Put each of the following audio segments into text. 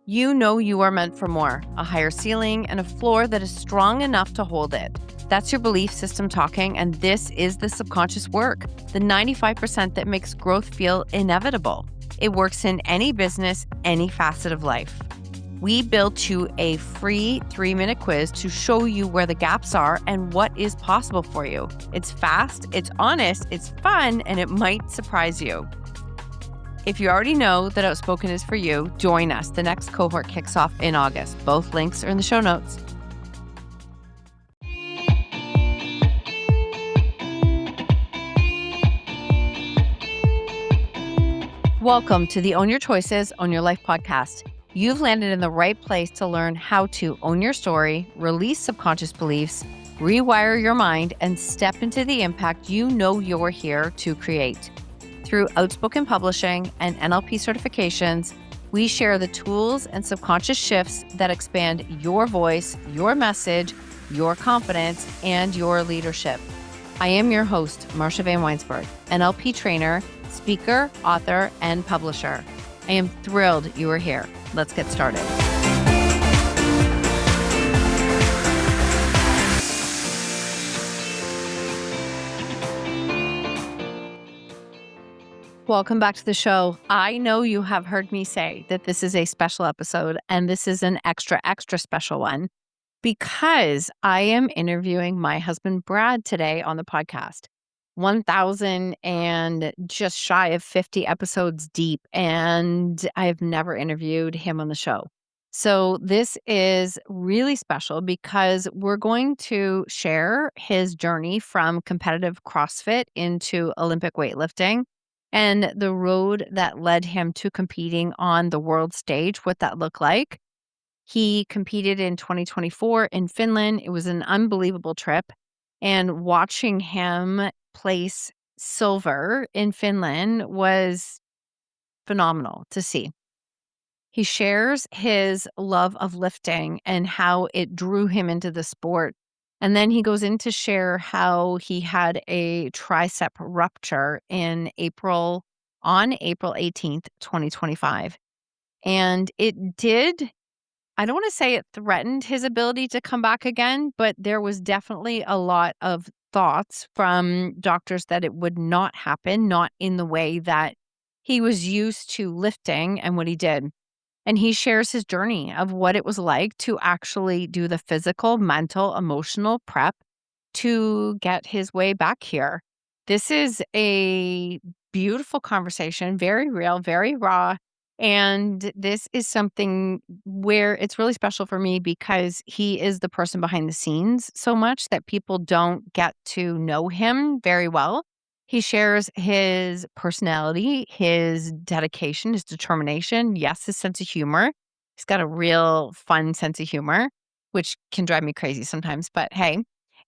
You know you are meant for more, a higher ceiling and a floor that is strong enough to hold it. That's your belief system talking, and this is the subconscious work, the 95% that makes growth feel inevitable. It works in any business, any facet of life. We built you a free 3-minute quiz to show you where the gaps are and what is possible for you. It's fast, it's honest, it's fun, and it might surprise you. If you already know that Outspoken is for you, join us. The next cohort kicks off in August. Both links are in the show notes. Welcome to the Own Your Choices, Own Your Life podcast. You've landed in the right place to learn how to own your story, release subconscious beliefs, rewire your mind, and step into the impact you know you're here to create. Through Outspoken Publishing and NLP certifications, we share the tools and subconscious shifts that expand your voice, your message, your confidence, and your leadership. I am your host, Marsha Vanwynsberghe, NLP trainer, speaker, author, and publisher. I am thrilled you are here. Let's get started. Welcome back to the show. I know you have heard me say that this is a special episode, and this is an extra special one because I am interviewing my husband, Brad, today on the podcast. 1,000 and just shy of 50 episodes deep, and I've never interviewed him on the show. So this is really special because we're going to share his journey from competitive CrossFit into Olympic weightlifting and the road that led him to competing on the world stage, what that looked like. He competed in 2024 in Finland. It was an unbelievable trip. And watching him place silver in Finland was phenomenal to see. He shares his love of lifting and how it drew him into the sport. And then he goes in to share how he had a tricep rupture on April 18th, 2025. And it did, I don't want to say it threatened his ability to come back again, but there was definitely a lot of thoughts from doctors that it would not happen, not in the way that he was used to lifting and what he did. And he shares his journey of what it was like to actually do the physical, mental, emotional prep to get his way back here. This is a beautiful conversation, very real, very raw. And this is something where it's really special for me because he is the person behind the scenes so much that people don't get to know him very well. He shares his personality, his dedication, his determination, yes, his sense of humor. He's got a real fun sense of humor, which can drive me crazy sometimes, but hey.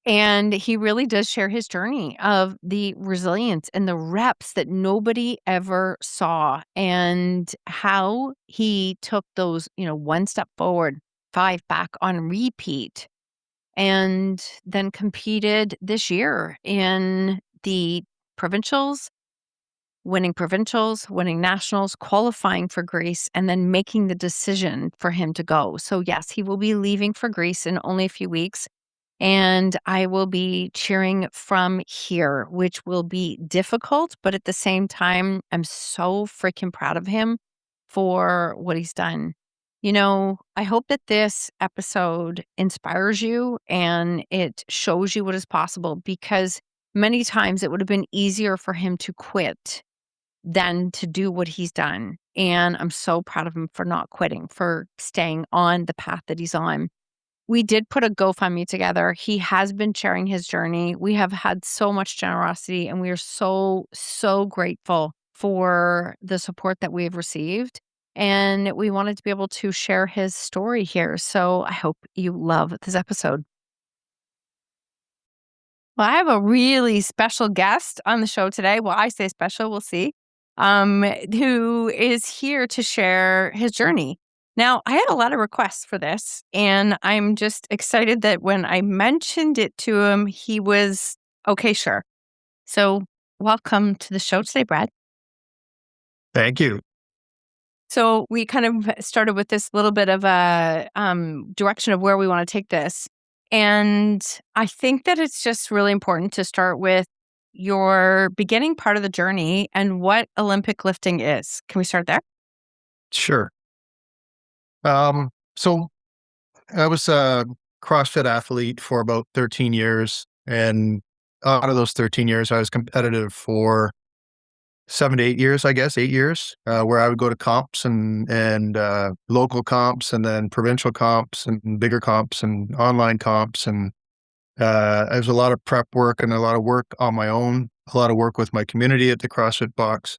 And he really does share his journey of the resilience and the reps that nobody ever saw and how he took those, one step forward, 5 back on repeat, and then competed this year in the provincials, winning nationals, qualifying for Greece, and then making the decision for him to go. So yes, he will be leaving for Greece in only a few weeks. And I will be cheering from here, which will be difficult, but at the same time, I'm so freaking proud of him for what he's done. I hope that this episode inspires you and it shows you what is possible because many times it would have been easier for him to quit than to do what he's done. And I'm so proud of him for not quitting, for staying on the path that he's on. We did put a GoFundMe together. He has been sharing his journey. We have had so much generosity and we are so, so grateful for the support that we have received. And we wanted to be able to share his story here. So I hope you love this episode. Well, I have a really special guest on the show today. Well, I say special, we'll see, who is here to share his journey. Now, I had a lot of requests for this, and I'm just excited that when I mentioned it to him, he was, okay, sure. So welcome to the show today, Brad. Thank you. So we kind of started with this little bit of a direction of where we want to take this. And I think that it's just really important to start with your beginning part of the journey and what Olympic lifting is. Can we start there? Sure. So I was a CrossFit athlete for about 13 years. And out of those 13 years, I was competitive for 7 to 8 years, I guess, 8 years, where I would go to comps and local comps and then provincial comps and bigger comps and online comps. And there was a lot of prep work and a lot of work on my own, a lot of work with my community at the CrossFit box.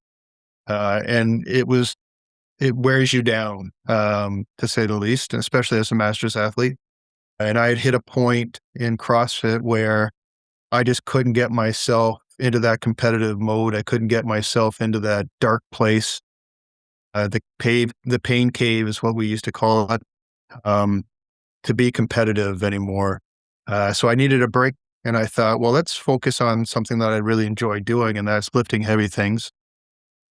And it wears you down, to say the least, and especially as a master's athlete. And I had hit a point in CrossFit where I just couldn't get myself into that competitive mode. I couldn't get myself into that dark place. The pain cave is what we used to call it, to be competitive anymore. So I needed a break. And I thought, well, let's focus on something that I really enjoy doing, and that's lifting heavy things.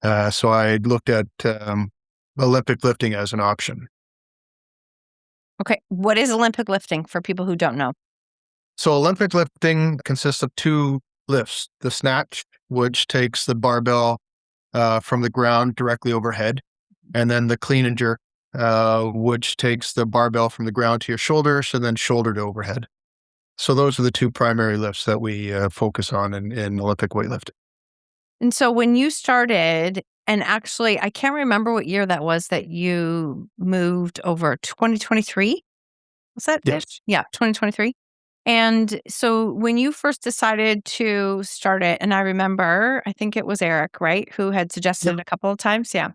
So I looked at Olympic lifting as an option. Okay. What is Olympic lifting for people who don't know? So Olympic lifting consists of two lifts: the snatch, which takes the barbell from the ground directly overhead, and then the clean and jerk, which takes the barbell from the ground to your shoulders and then shoulder to overhead. So those are the two primary lifts that we focus on in Olympic weightlifting. And so when you started, and actually, I can't remember what year that was that you moved over, 2023? Was that Yes. ish? Yeah, 2023. And so when you first decided to start it, and I remember, I think it was Eric, right, who had suggested Yep. it a couple of times. Yeah.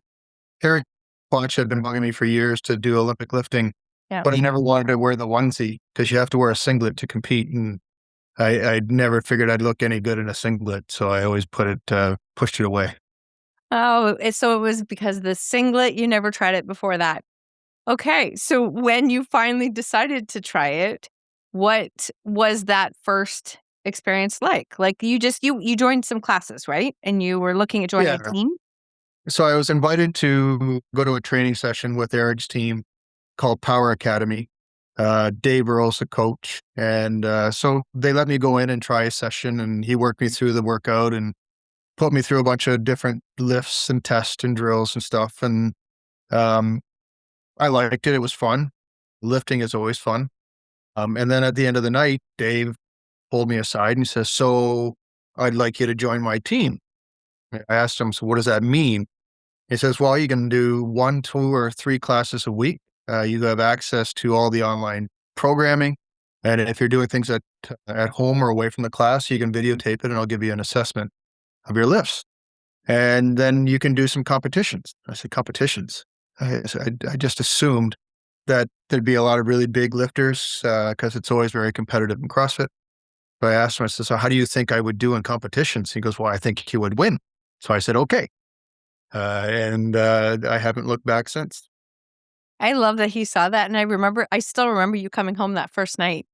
Eric Watch had been bugging me for years to do Olympic lifting, Yeah. but I never wanted to wear the onesie because you have to wear a singlet to compete. And I never figured I'd look any good in a singlet. So I always pushed it away. Oh, so it was because the singlet, you never tried it before that. Okay. So when you finally decided to try it, what was that first experience like? Like you joined some classes, right? And you were looking at joining Yeah. a team? So I was invited to go to a training session with Eric's team called Power Academy. Dave Earl's the coach. And so they let me go in and try a session, and he worked me through the workout and put me through a bunch of different lifts and tests and drills and stuff. And um, I liked it. It was fun. Lifting is always fun. And then at the end of the night, Dave pulled me aside and he says, "So I'd like you to join my team." I asked him, "So what does that mean?" He says, "Well, you can do 1, 2, or 3 classes a week. You have access to all the online programming. And if you're doing things at home or away from the class, you can videotape it and I'll give you an assessment of your lifts. And then you can do some competitions." I said, "Competitions?" I just assumed that there'd be a lot of really big lifters because it's always very competitive in CrossFit. So I asked him, I said, "So how do you think I would do in competitions?" He goes, "Well, I think you would win." So I said, "Okay." And I haven't looked back since. I love that he saw that. And I still remember you coming home that first night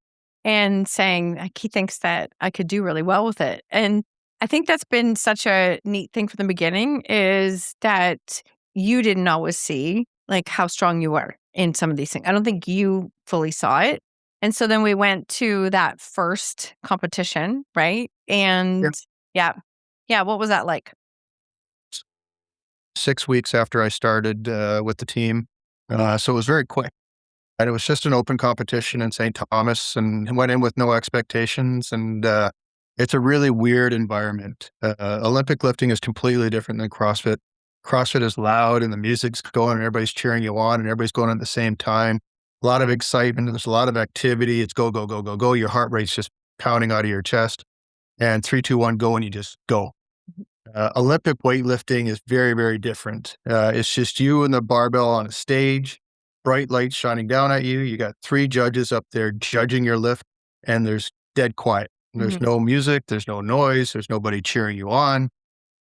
and saying, like, he thinks that I could do really well with it. And I think that's been such a neat thing from the beginning is that you didn't always see like how strong you were in some of these things. I don't think you fully saw it. And so then we went to that first competition, right? Yeah. And yeah. Yeah. What was that like? 6 weeks after I started with the team. So it was very quick. And it was just an open competition in St. Thomas, and went in with no expectations. And it's a really weird environment. Olympic lifting is completely different than CrossFit. CrossFit is loud and the music's going and everybody's cheering you on and everybody's going at the same time. A lot of excitement. There's a lot of activity. It's go, go, go, go, go. Your heart rate's just pounding out of your chest. And 3, 2, 1, go, and you just go. Olympic weightlifting is very, very different. It's just you and the barbell on a stage, bright lights shining down at you. You got 3 judges up there judging your lift, and there's dead quiet. There's Mhm. no music, there's no noise, there's nobody cheering you on.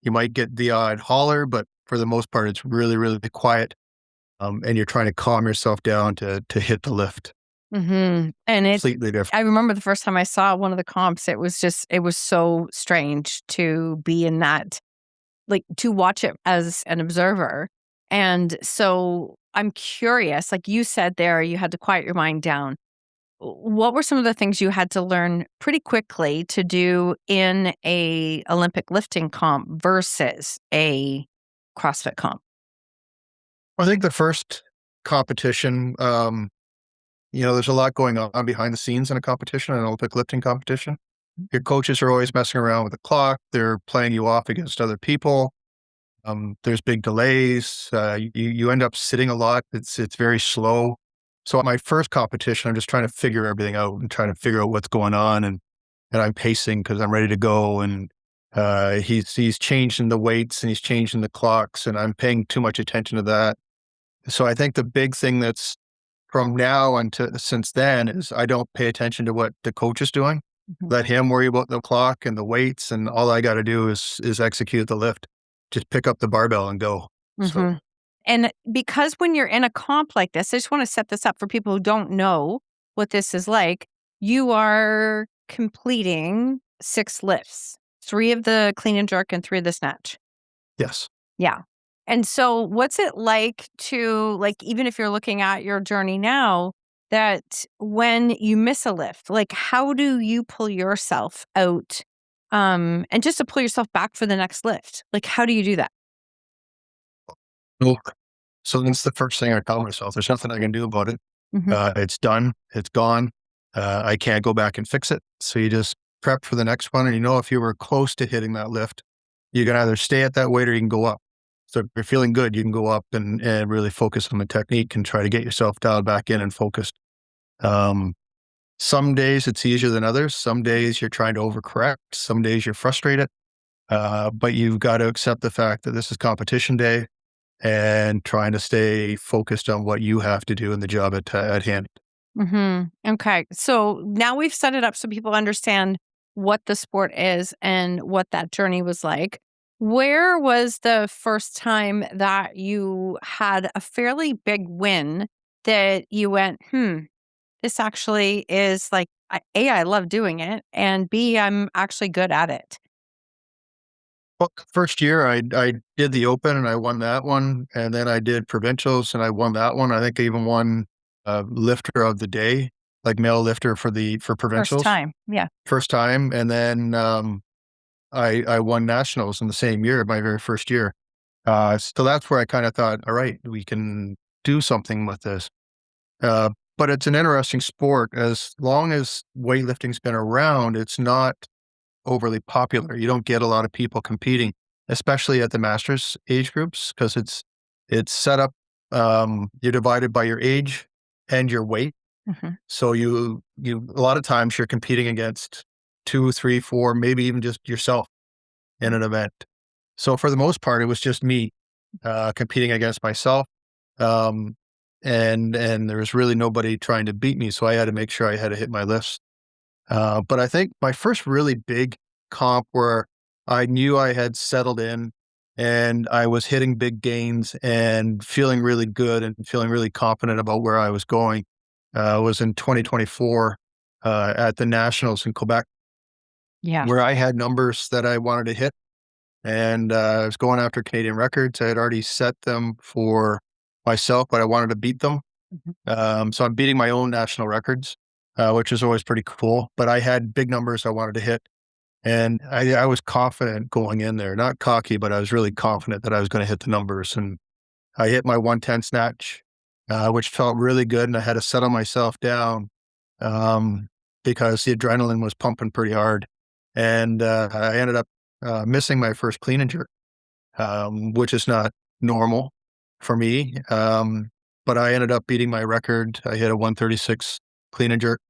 You might get the odd holler, but for the most part, it's really, really quiet. And you're trying to calm yourself down to hit the lift. And Completely different. I remember the first time I saw one of the comps, it was so strange to be in that, like to watch it as an observer And so I'm curious, like you said there, you had to quiet your mind down. What were some of the things you had to learn pretty quickly to do in a Olympic lifting comp versus a CrossFit comp? I think the first competition, there's a lot going on behind the scenes in a competition, an Olympic lifting competition. Your coaches are always messing around with the clock. They're playing you off against other people. There's big delays. You end up sitting a lot. It's very slow. So at my first competition, I'm just trying to figure everything out and trying to figure out what's going on, and I'm pacing because I'm ready to go. And he's changing the weights and he's changing the clocks, and I'm paying too much attention to that. So I think the big thing that's from now until since then is I don't pay attention to what the coach is doing. Mhm. Let him worry about the clock and the weights, and all I got to do is execute the lift. Just pick up the barbell and go. So Mhm. And because when you're in a comp like this, I just want to set this up for people who don't know what this is like. You are completing 6 lifts, 3 of the clean and jerk and 3 of the snatch. yes. Yeah. And so what's it like to, like, even if you're looking at your journey now, that when you miss a lift, like, how do you pull yourself out, and just to pull yourself back for the next lift? Like, how do you do that? Well, so that's the first thing I tell myself. There's nothing I can do about it. Mhm. It's done. It's gone. I can't go back and fix it. So you just prep for the next one. And if you were close to hitting that lift, you can either stay at that weight or you can go up. So if you're feeling good, you can go up and really focus on the technique and try to get yourself dialed back in and focused. Um, some days it's easier than others. Some days you're trying to overcorrect. Some days you're frustrated. But you've got to accept the fact that this is competition day and trying to stay focused on what you have to do in the job at hand. Mhm. Okay. So now we've set it up so people understand what the sport is and what that journey was like. Where was the first time that you had a fairly big win that you went, this actually is like, A, I love doing it, and B, I'm actually good at it? Well, first year I did the open and I won that one, and then I did provincials and I won that one. I think I even won lifter of the day, like male lifter for First provincials, time. Yeah. first time, and then I won nationals in the same year, my very first year. So that's where I kind of thought, all right, we can do something with this. Uh, but it's an interesting sport. As long as weightlifting's been around, it's not overly popular. You don't get a lot of people competing, especially at the masters age groups, because it's set up. You're divided by your age and your weight. Mhm. So you a lot of times you're competing against two, three, four, maybe even just yourself in an event. So for the most part, it was just me competing against myself. Um, and there was really nobody trying to beat me. So I had to make sure I had to hit my lifts. But I think my first really big comp where I knew I had settled in and I was hitting big gains and feeling really good and feeling really confident about where I was going was in 2024 at the Nationals in Quebec, Yeah. where I had numbers that I wanted to hit. And I was going after Canadian records. I had already set them for myself, but I wanted to beat them. Mhm. So I'm beating my own national records, which is always pretty cool. But I had big numbers I wanted to hit. And I was confident going in there, not cocky, but I was really confident that I was going to hit the numbers. And I hit my 110 snatch, which felt really good. And I had to settle myself down um, because the adrenaline was pumping pretty hard. And I ended up missing my first clean and jerk, which is not normal for me. But I ended up beating my record. I hit a 136 clean and jerk.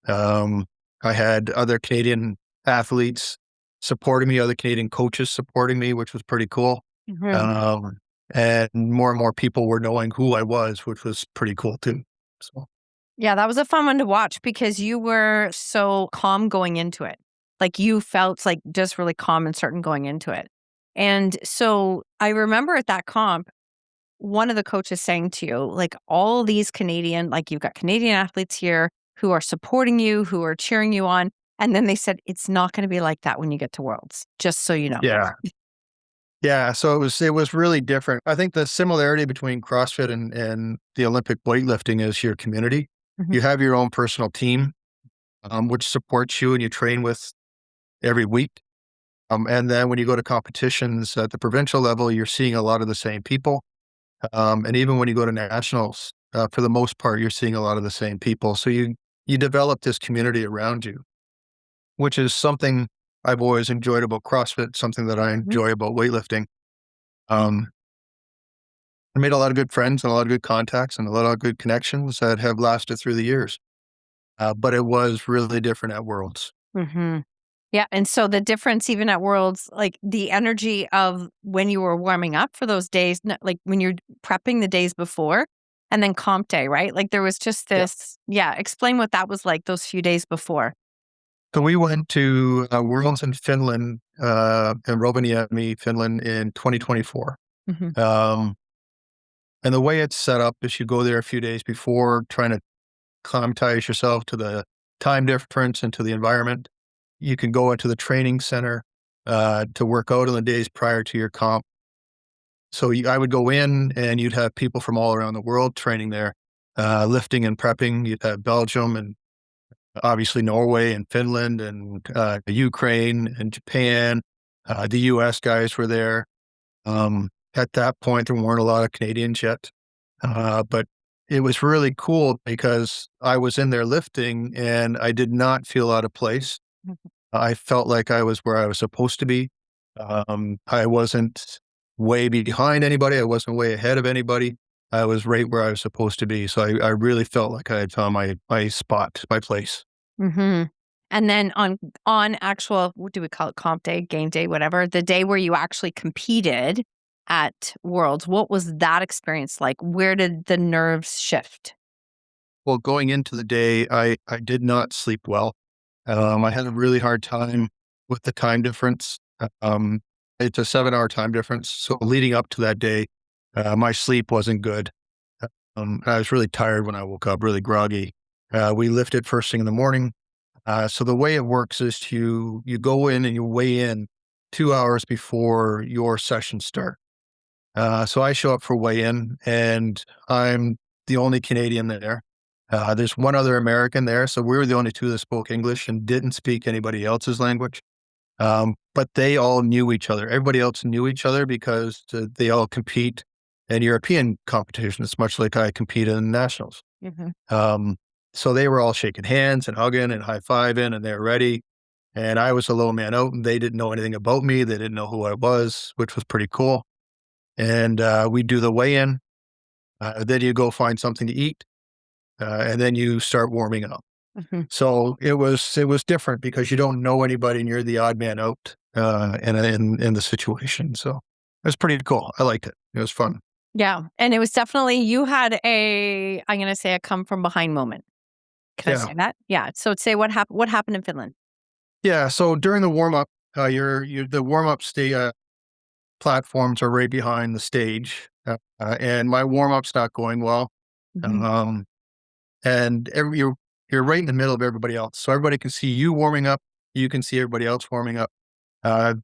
Um, I had other Canadian athletes supporting me, other Canadian coaches supporting me, which was pretty cool. Mhm. Um, and more people were knowing who I was, which was pretty cool too. So Yeah, that was a fun one to watch because you were so calm going into it. Like, you felt like just really calm and certain going into it. And so I remember at that comp, one of the coaches saying to you, like, all these Canadian, like, you've got Canadian athletes here who are supporting you, who are cheering you on. And then they said, it's not going to be like that when you get to Worlds, just so you know. yeah, Yeah, so it was really different. I think the similarity between CrossFit and the Olympic weightlifting is your community. Mhm. You have your own personal team, which supports you and you train with every week. And then when you go to competitions at the provincial level, you're seeing a lot of the same people. And even when you go to nationals, for the most part, you're seeing a lot of the same people. So you develop this community around you, which is something I've always enjoyed about CrossFit, something that I Mhm. enjoy about weightlifting. Um, I made a lot of good friends and a lot of good contacts and a lot of good connections that have lasted through the years. But it was really different at Worlds. Mhm. Yeah, and so the difference even at Worlds, like, the energy of when you were warming up for those days, like, when you're prepping the days before, and then comp day, right? Like, there was just Yeah. this explain what that was like those few days before. So we went to Worlds in Finland, in Rovaniemi, Finland in 2024. Mhm. Um, and the way it's set up is you go there a few days before, trying to acclimatize yourself to the time difference and to the environment. You can go into the training center to work out on the days prior to your comp. So I would go in and you'd have people from all around the world training there, lifting and prepping. You'd have Belgium and obviously Norway and Finland and Ukraine and Japan. The US guys were there. At that point, there weren't a lot of Canadians yet, but it was really cool because I was in there lifting and I did not feel out of place. Mhm. I felt like I was where I was supposed to be. I wasn't way behind anybody. I wasn't way ahead of anybody. I was right where I was supposed to be. So I really felt like I had found my spot, my place. Mhm. And then on actual, what do we call it, comp day, game day, whatever, the day where you actually competed at Worlds, what was that experience like? Where did the nerves shift? Well, going into the day, I did not sleep well. I had a really hard time with the time difference. It's a 7-hour time difference. So leading up to that day, my sleep wasn't good. I was really tired when I woke up, really groggy. We lifted first thing in the morning. So the way it works is you go in and you weigh in 2 hours before your sessions start. So I show up for weigh-in, and I'm the only Canadian there. There's one other American there, so we were the only two that spoke English and didn't speak anybody else's language. But they all knew each other. Everybody else knew each other because they all compete in European competitions, much like I compete in nationals. Mhm. Um, so they were all shaking hands and hugging and high-fiving, and they were ready. And I was a low man out, and they didn't know anything about me. They didn't know who I was, which was pretty cool. And we do the weigh-in. Then you go find something to eat, and then you start warming up. Mhm. So it was different because you don't know anybody and you're the odd man out in the situation. So it was pretty cool. I liked it. It was fun. Yeah, and it was definitely you had a, I'm gonna say, a come from behind moment. Can I Yeah, say that? Yeah, so say what happened in Finland? yeah. So during the warm up, the warm up platforms are right behind the stage, and my warm up's not going well. Mhm. Um, and you're right in the middle of everybody else, so everybody can see you warming up. You can see everybody else warming up.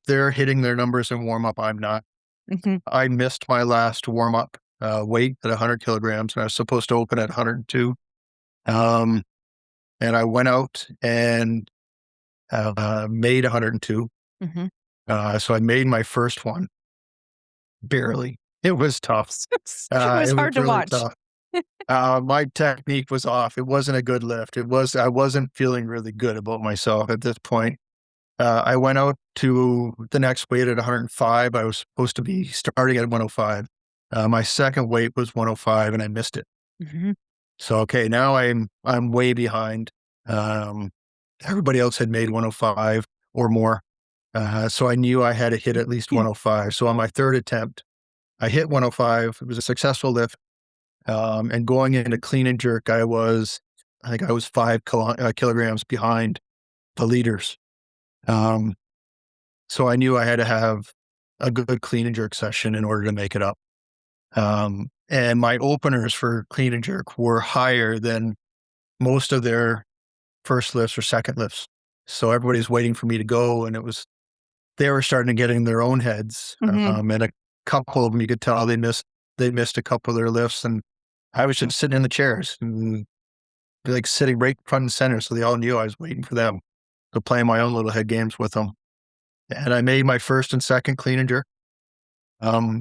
They're hitting their numbers in warm up. I'm not. Mhm. I missed my last warm up weight at 100 kilograms, and I was supposed to open at 102. Um, and I went out and made 102. Mhm. So I made my first one barely. It was tough. It was It was hard to really watch. tough. My technique was off. It wasn't a good lift. I wasn't feeling really good about myself at this point. I went out to the next weight at 105. I was supposed to be starting at 105. My second weight was 105 and I missed it. Mhm. So, okay, now I'm way behind. Um, Everybody else had made 105 or more. So I knew I had to hit at least 105. So on my third attempt, I hit 105. It was a successful lift. And going into clean and jerk, I think I was 5 kilograms behind the leaders. Um, so I knew I had to have a good clean and jerk session in order to make it up. And my openers for clean and jerk were higher than most of their first lifts or second lifts. So everybody's waiting for me to go. And they were starting to get in their own heads. Mhm. And a couple of them, you could tell they missed a couple of their lifts, and I was just sitting in the chairs and like sitting right front and center. So they all knew I was waiting for them to play my own little head games with them. And I made my first and second clean and jerk,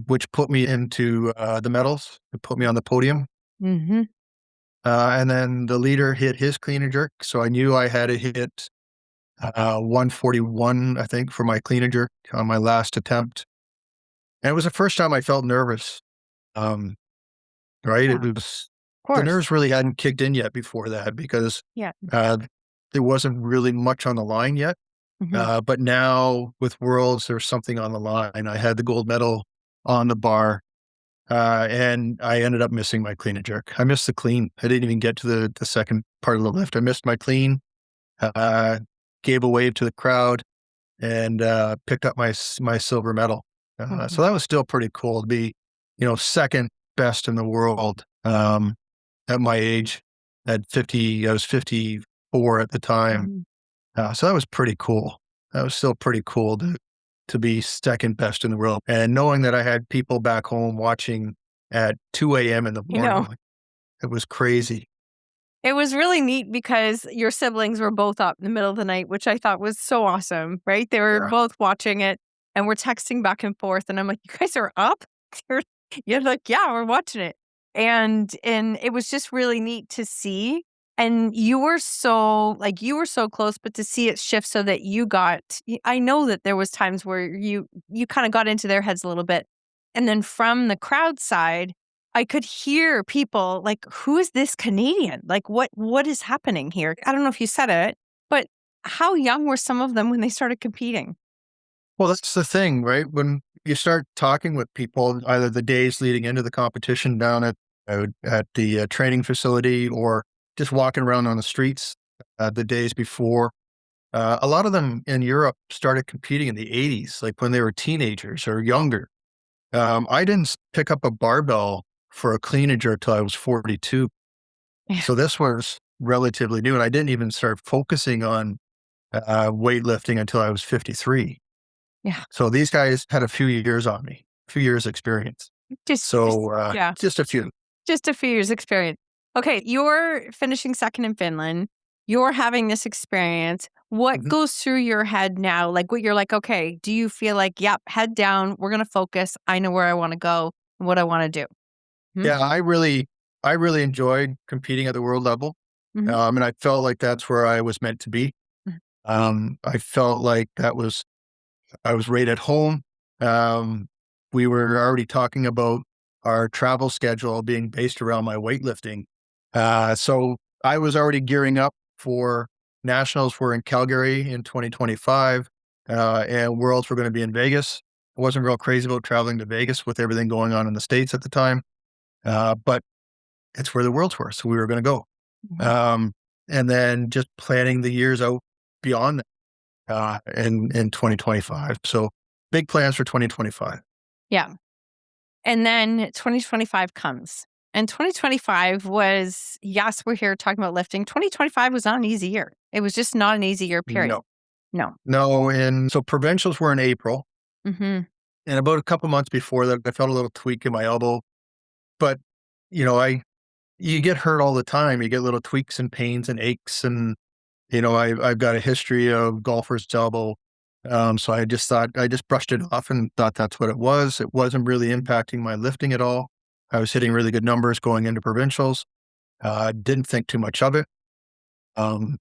which put me into the medals. It put me on the podium. Mhm. And then the leader hit his clean and jerk. So I knew I had to hit 141, I think, for my clean and jerk on my last attempt. And it was the first time I felt nervous. Um, right? Yeah, It of was the course. nerves really hadn't kicked in yet before that because Yeah. uh, there wasn't really much on the line yet. Mhm. But now with Worlds, there's something on the line. I had the gold medal on the bar, and I ended up missing my clean and jerk. I missed the clean. I didn't even get to the second part of the lift. I missed my clean, uh, gave a wave to the crowd, and picked up my silver medal. So Mhm. that was still pretty cool to be, second best in the world at my age. At 50, I was 54 at the time. Mhm. So that was pretty cool. That was still pretty cool to be second best in the world. And knowing that I had people back home watching at 2 a.m. in the You morning, know, like, it was crazy. it was really neat because your siblings were both up in the middle of the night, which I thought was so awesome, right? They were Yeah. both watching it and we're texting back and forth. And I'm like, you guys are up? You're like, yeah, we're watching it. And it was just really neat to see. And you were so close, but to see it shift so that I know that there was times where you kind of got into their heads a little bit. And then from the crowd side, I could hear people like, "Who is this Canadian? Like, what is happening here?" I don't know if you said it, but how young were some of them when they started competing? Well, that's the thing, right? When you start talking with people, either the days leading into the competition down at the training facility or just walking around on the streets the days before, a lot of them in Europe started competing in the 80s, like when they were teenagers or younger. I didn't pick up a barbell for a clean and jerk till I was 42. Yeah, So this was relatively new. And I didn't even start focusing on weightlifting until I was 53. yeah. So these guys had a few years on me, a few years experience. Just So yeah, just a few. just a few years experience. Okay, you're finishing second in Finland. You're having this experience. What Mhm. goes through your head now? Like what you're like, okay, do you feel like, yep, head down, we're gonna focus. I know where I want to go and what I want to do. Hmm? Yeah, I really enjoyed competing at the world level. Hmm. And I felt like that's where I was meant to be. I felt like I was right at home. Um, we were already talking about our travel schedule being based around my weightlifting. So I was already gearing up for nationals. Were in Calgary in 2025, and worlds were going to be in Vegas. I wasn't real crazy about traveling to Vegas with everything going on in the States at the time, but it's where the worlds were. So we were going to go. Hmm. Um, and then just planning the years out beyond in 2025. So big plans for 2025. Yeah. And then 2025 comes. And 2025 was, yes, we're here talking about lifting. 2025 was not an easy year. It was just not an easy year, period. No, No. no. And so provincials were in April. Hmm. And about a couple months before that, I felt a little tweak in my elbow. But, you know, you get hurt all the time. You get little tweaks and pains and aches. And, I've got a history of golfer's elbow. So I just brushed it off and thought that's what it was. It wasn't really impacting my lifting at all. I was hitting really good numbers going into provincials. Didn't think too much of it. Um,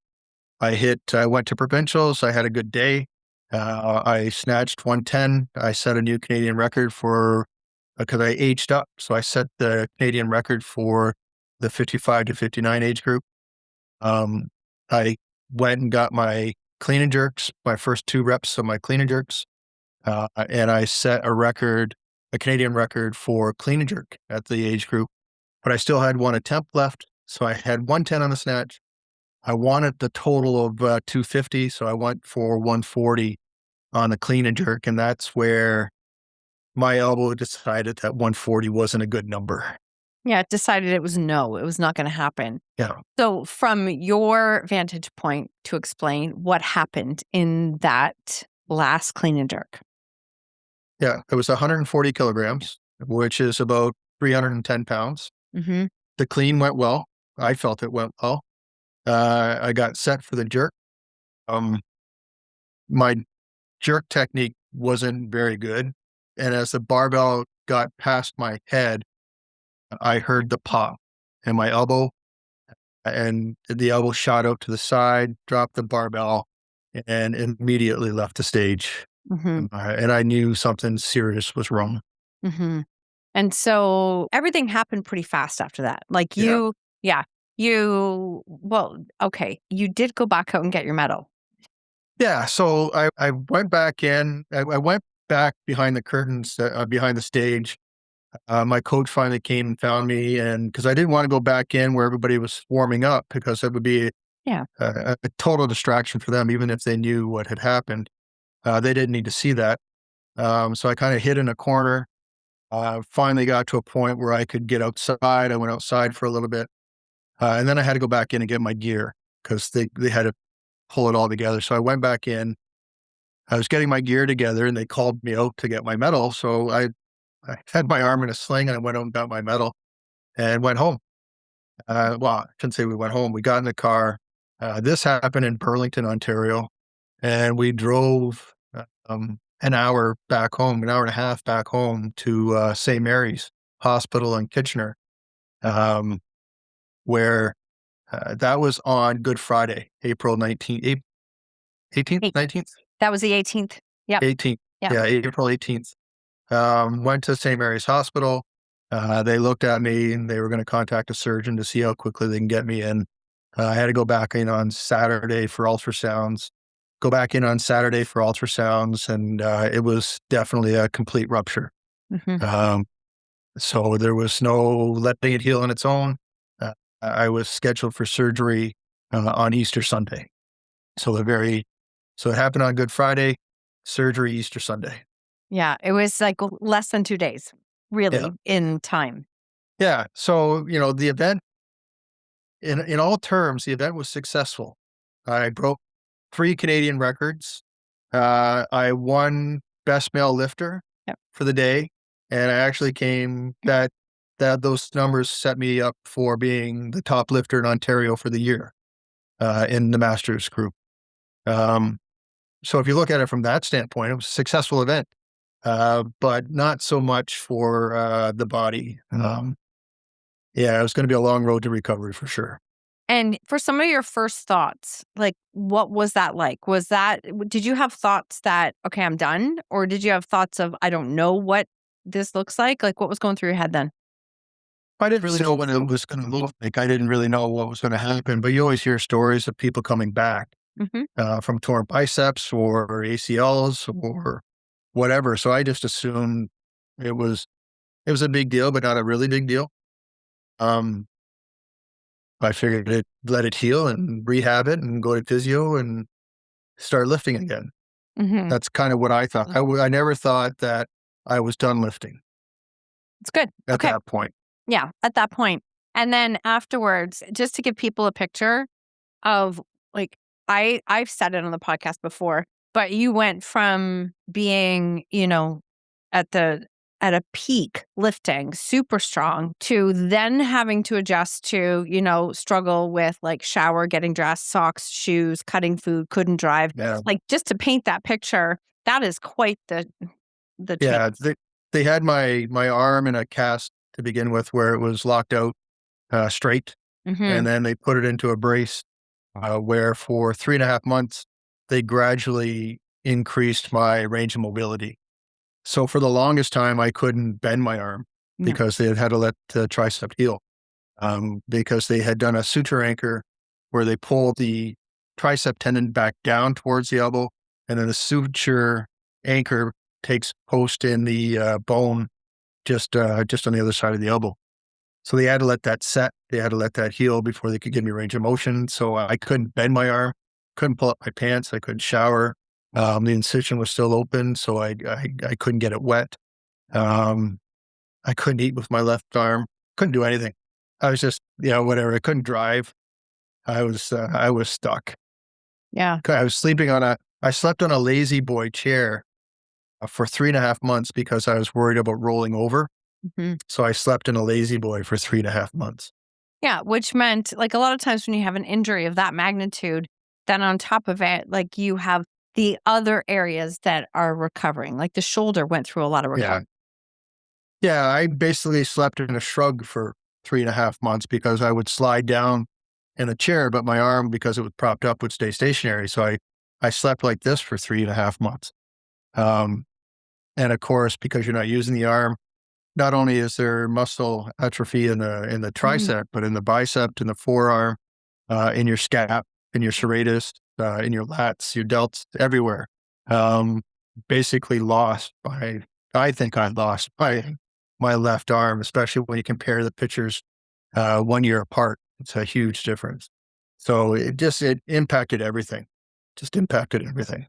I went to provincials. I had a good day. I snatched 110. I set a new Canadian record because I aged up. So I set the Canadian record for the 55 to 59 age group. Um, I went and got my clean and jerks, my first 2 reps of my clean and jerks. And I set a Canadian record for clean and jerk at the age group, but I still had one attempt left. So I had 110 on the snatch. I wanted the total of 250. So I went for 140 on the clean and jerk. And that's where my elbow decided that 140 wasn't a good number. Yeah. It decided it was no, it was not going to happen. Yeah. So, from your vantage point to explain what happened in that last clean and jerk? Yeah, it was 140 kilograms, which is about 310 pounds. Mm-hmm. The clean went well. I felt it went well. I got set for the jerk. Um, my jerk technique wasn't very good. And as the barbell got past my head, I heard the pop in my elbow, and the elbow shot out to the side, dropped the barbell, and immediately left the stage. Mm-hmm. And I knew something serious was wrong. Mm-hmm. And so everything happened pretty fast after that. Like Yeah. well, okay, you did go back out and get your medal. Yeah. So I went back in. I went back behind the curtains, behind the stage. My coach finally came and found me, and because I didn't want to go back in where everybody was warming up, because it would be Yeah. a total distraction for them, even if they knew what had happened. They didn't need to see that. So I kind of hid in a corner. Finally got to a point where I could get outside. I went outside for a little bit, and then I had to go back in and get my gear because they had to pull it all together. So I went back in. I was getting my gear together, and they called me out to get my medal. So I had my arm in a sling, and I went out and got my medal and went home. Well, I shouldn't say we went home. We got in the car. This happened in Burlington, Ontario, and we drove an hour back home, an hour and a half back home to St. Mary's Hospital in Kitchener, um, where that was on Good Friday, April 19th, 18th, Hey, 19th, that was the 18th. Yep. 18th. Yep. Yeah, April 18th. Went to St. Mary's Hospital. They looked at me, and they were going to contact a surgeon to see how quickly they can get me in. I had to go back in on Saturday for ultrasounds, and it was definitely a complete rupture. Mm-hmm. Um, so there was no letting it heal on its own. I was scheduled for surgery on Easter Sunday. So so it happened on Good Friday, surgery Easter Sunday. Yeah. It was like less than 2 days, Yeah. really, in time. Yeah. So, the event, in all terms, the event was successful. I broke 3 Canadian records. I won best male lifter Yep. for the day, and I actually came that those numbers set me up for being the top lifter in Ontario for the year, in the masters group. So if you look at it from that standpoint, it was a successful event, but not so much for the body. Yeah, it was going to be a long road to recovery for sure. And for some of your first thoughts, like, what was that like? Did you have thoughts that, okay, I'm done? Or did you have thoughts of, I don't know what this looks like? Like, what was going through your head then? I didn't really know what it was going to look like. I didn't really know what was going to happen, but you always hear stories of people coming back Mm-hmm. from torn biceps or ACLs or whatever. So I just assumed it was a big deal, but not a really big deal. Um, I figured let it heal and rehab it and go to physio and start lifting again. Mm-hmm. That's kind of what I thought. I never thought that I was done lifting It's good. at Okay. that point. Yeah, at that point. And then afterwards, just to give people a picture of, like, I've said it on the podcast before, but you went from being, at a peak lifting, super strong, to then having to adjust to, struggle with, like, shower, getting dressed, socks, shoes, cutting food, couldn't drive. Yeah. Like, just to paint that picture, that is quite the change. Yeah. They had my arm in a cast to begin with, where it was locked out straight. Mm-hmm. And then they put it into a brace, where for 3.5 months, they gradually increased my range of mobility. So for the longest time, I couldn't bend my arm No. because they had to let the tricep heal, because they had done a suture anchor where they pull the tricep tendon back down towards the elbow, and then the suture anchor takes post in the bone just on the other side of the elbow. So they had to let that set. They had to let that heal before they could give me range of motion. So I couldn't bend my arm, couldn't pull up my pants, I couldn't shower. The incision was still open, so I couldn't get it wet. I couldn't eat with my left arm. Couldn't do anything. I was just, whatever. I couldn't drive. I was stuck. Yeah. I was sleeping on I slept on a lazy boy chair for 3.5 months because I was worried about rolling over. Mhm. So I slept in a lazy boy for 3.5 months. Yeah, which meant, like, a lot of times when you have an injury of that magnitude, then on top of it, like, you have the other areas that are recovering, like the shoulder went through a lot of Yeah. recovery. Yeah. I basically slept in a shrug for 3.5 months because I would slide down in a chair, but my arm, because it was propped up, would stay stationary. So I slept like this for 3.5 months. Um, and of course, because you're not using the arm, not only is there muscle atrophy in the Mhm. tricep, but in the bicep, in the forearm, in your scap, in your serratus, in your lats, your delts, everywhere. Um, basically lost by, I think I lost my left arm, especially when you compare the pictures 1 year apart. It's a huge difference. So it impacted everything, just impacted everything.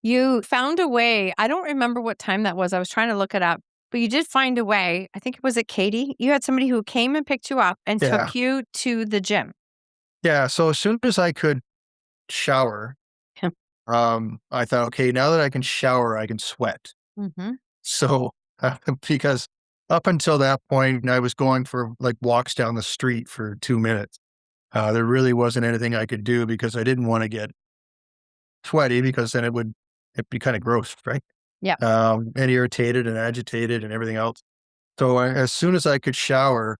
You found a way. I don't remember what time that was. I was trying to look it up, but you did find a way. I think it was at Katie. You had somebody who came and picked you up and Yeah. took you to the gym. Yeah. So as soon as I could shower, I thought, okay, now that I can shower, I can sweat. Mhm. So, because up until that point, I was going for like walks down the street for 2 minutes. There really wasn't anything I could do because I didn't want to get sweaty because then it'd be kind of gross, right? Yep. And irritated and agitated and everything else. So as soon as I could shower,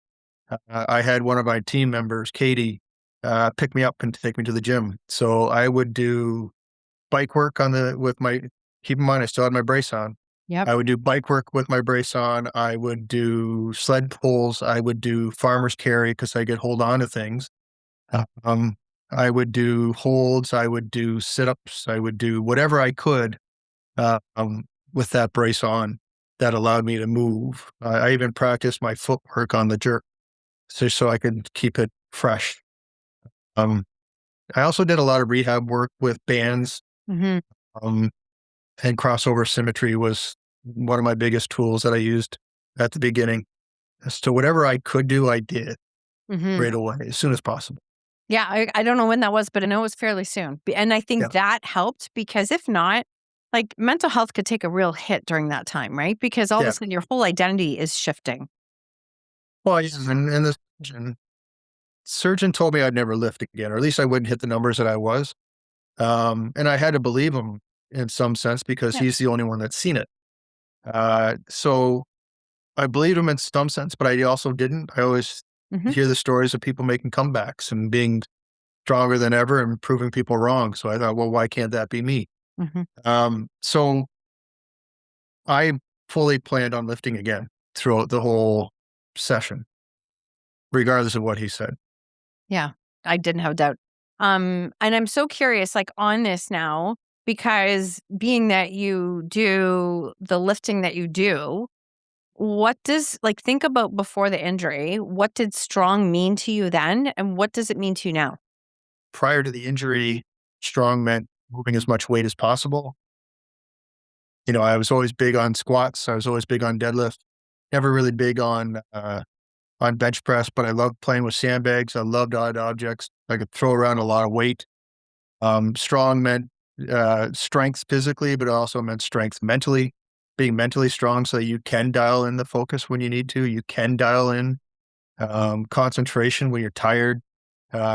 I had one of my team members, Katie, pick me up and take me to the gym. So I would do bike work with my, keep in mind, I still had my brace on. Yep. I would do bike work with my brace on. I would do sled pulls. I would do farmer's carry because I could hold on to things. Um, I would do holds. I would do sit ups. I would do whatever I could uh, um, with that brace on that allowed me to move. I even practiced my footwork on the jerk so I could keep it fresh. Um, I also did a lot of rehab work with bands. Mhm. Um, and crossover symmetry was one of my biggest tools that I used at the beginning. So whatever I could do, I did Mhm. right away as soon as possible. Yeah, I don't know when that was, but I know it was fairly soon. And I Yeah. think that helped because if not, like, mental health could take a real hit during that time, right? Because all of a Yeah. sudden your whole identity is shifting. Well, yeah, and the surgeon told me I'd never lift again, or at least I wouldn't hit the numbers that I was. And I had to believe him in some sense because Yeah. he's the only one that's seen it. So I believed him in some sense, but I also didn't. I always Mhm. hear the stories of people making comebacks and being stronger than ever and proving people wrong. So I thought, well, why can't that be me? Mhm. So I fully planned on lifting again throughout the whole session, regardless of what he said. Yeah, I didn't have a doubt. And I'm so curious, like, on this now, because being that you do the lifting that you do, what does, like, think about before the injury, what did strong mean to you then? And what does it mean to you now? Prior to the injury, strong meant moving as much weight as possible. You know, I was always big on squats. I was always big on deadlift. Never really big on bench press, but I loved playing with sandbags. I loved odd objects. I could throw around a lot of weight. Strong meant strength physically, but it also meant strength mentally, being mentally strong so that you can dial in the focus when you need to. You can dial in concentration when you're tired.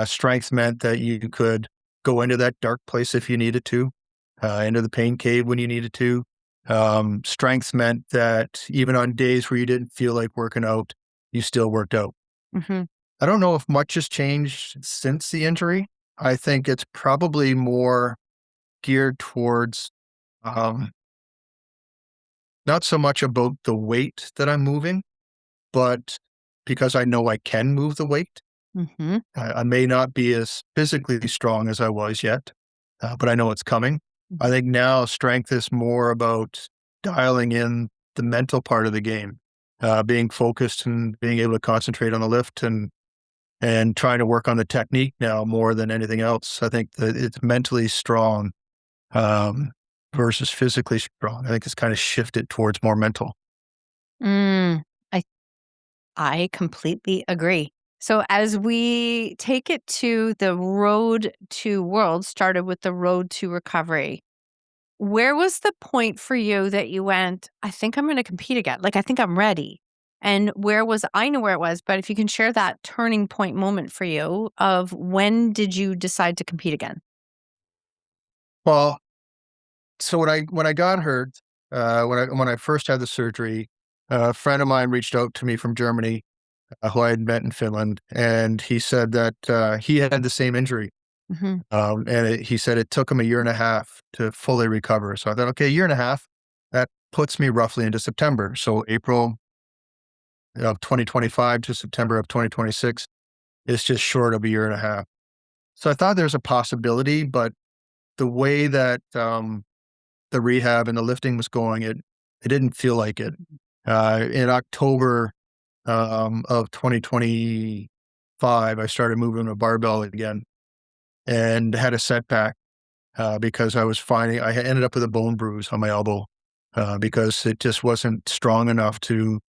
Strength meant that you could go into that dark place if you needed to, into the pain cave when you needed to. Strength meant that even on days where you didn't feel like working out, you still worked out. Mhm. I don't know if much has changed since the injury. I think it's probably more geared towards um, not so much about the weight that I'm moving, but because I know I can move the weight. Mhm. I may not be as physically strong as I was yet, but I know it's coming. I think now strength is more about dialing in the mental part of the game, being focused and being able to concentrate on the lift and trying to work on the technique now more than anything else. I think that it's mentally strong um, versus physically strong. I think it's kind of shifted towards more mental. Mm, I I completely agree. So as we take it to the road to world, started with the road to recovery. where was the point for you that you went, I think I'm going to compete again? Like, I think I'm ready. And where was, I know where it was, but if you can share that turning point moment for you of when did you decide to compete again? Well, so when I got hurt, when I first had the surgery, a friend of mine reached out to me from Germany, who I had met in Finland, and he said that he had the same injury. Hmm. He said it took him a year and a half to fully recover. So I thought, okay, a year and a half, that puts me roughly into September. So April of 2025 to September of 2026 is just short of a year and a half. So I thought there's a possibility, but the way that the rehab and the lifting was going, it didn't feel like it. In October of 2025, I started moving a barbell again and had a setback because I ended up with a bone bruise on my elbow because it just wasn't strong enough to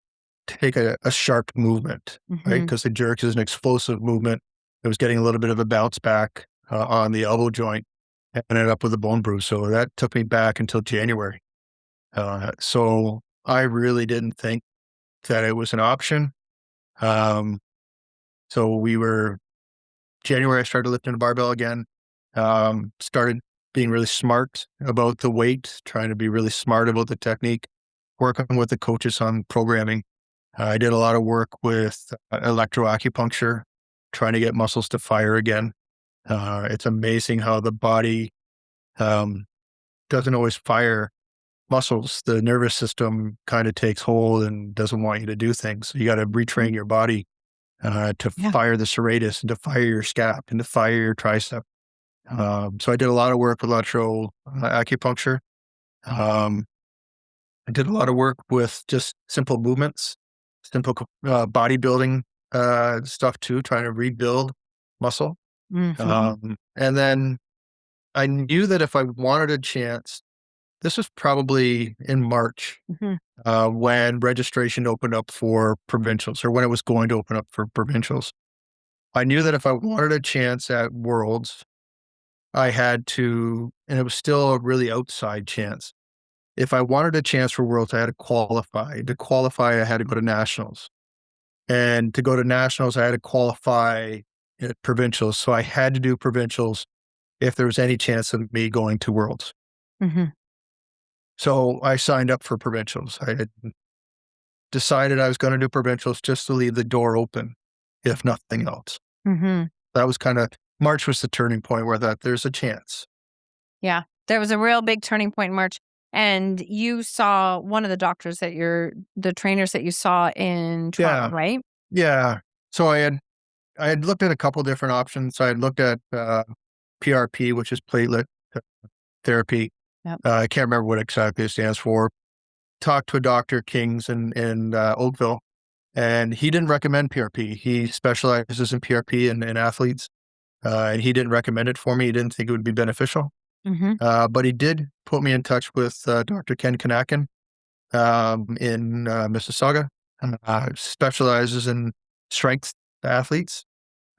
take a sharp movement, right? Hmm. Because the jerk is an explosive movement. It was getting a little bit of a bounce back on the elbow joint and ended up with a bone bruise. So that took me back until January. So I really didn't think that it was an option. Um, so we were January, I started lifting the barbell again, started being really smart about the weight, trying to be really smart about the technique, working with the coaches on programming. I did a lot of work with electroacupuncture, trying to get muscles to fire again. It's amazing how the body um, doesn't always fire muscles. The nervous system kind of takes hold and doesn't want you to do things. So you got to retrain your body to Yeah. fire the serratus and to fire your scap and to fire your tricep. So I did a lot of work with electro acupuncture. Um, I did a lot of work with just simple movements, simple bodybuilding stuff too, trying to rebuild muscle. Hmm. And then I knew that if I wanted a chance, this was probably in March Hmm. when registration opened up for provincials or when it was going to open up for provincials. I knew that if I wanted a chance at Worlds, I had to, and it was still a really outside chance. If I wanted a chance for Worlds, I had to qualify. To qualify, I had to go to nationals. And to go to nationals, I had to qualify at provincials. So I had to do provincials if there was any chance of me going to Worlds. Hmm. So I signed up for provincials. I had decided I was going to do provincials just to leave the door open, if nothing else. Hmm. That was kind of March was the turning point where that there's a chance. Yeah. There was a real big turning point in March. And you saw one of the doctors the trainers that you saw in Toronto, Yeah. right? Yeah. So I had looked at a couple different options. I had looked at PRP, which is platelet therapy. Yep. I can't remember what exactly it stands for. Talked to a doctor, Kings in Oakville, and he didn't recommend PRP. He specializes in PRP in athletes, and he didn't recommend it for me. He didn't think it would be beneficial. Hmm. But he did put me in touch with Dr. Ken Kanakin in Mississauga, specializes in strength athletes,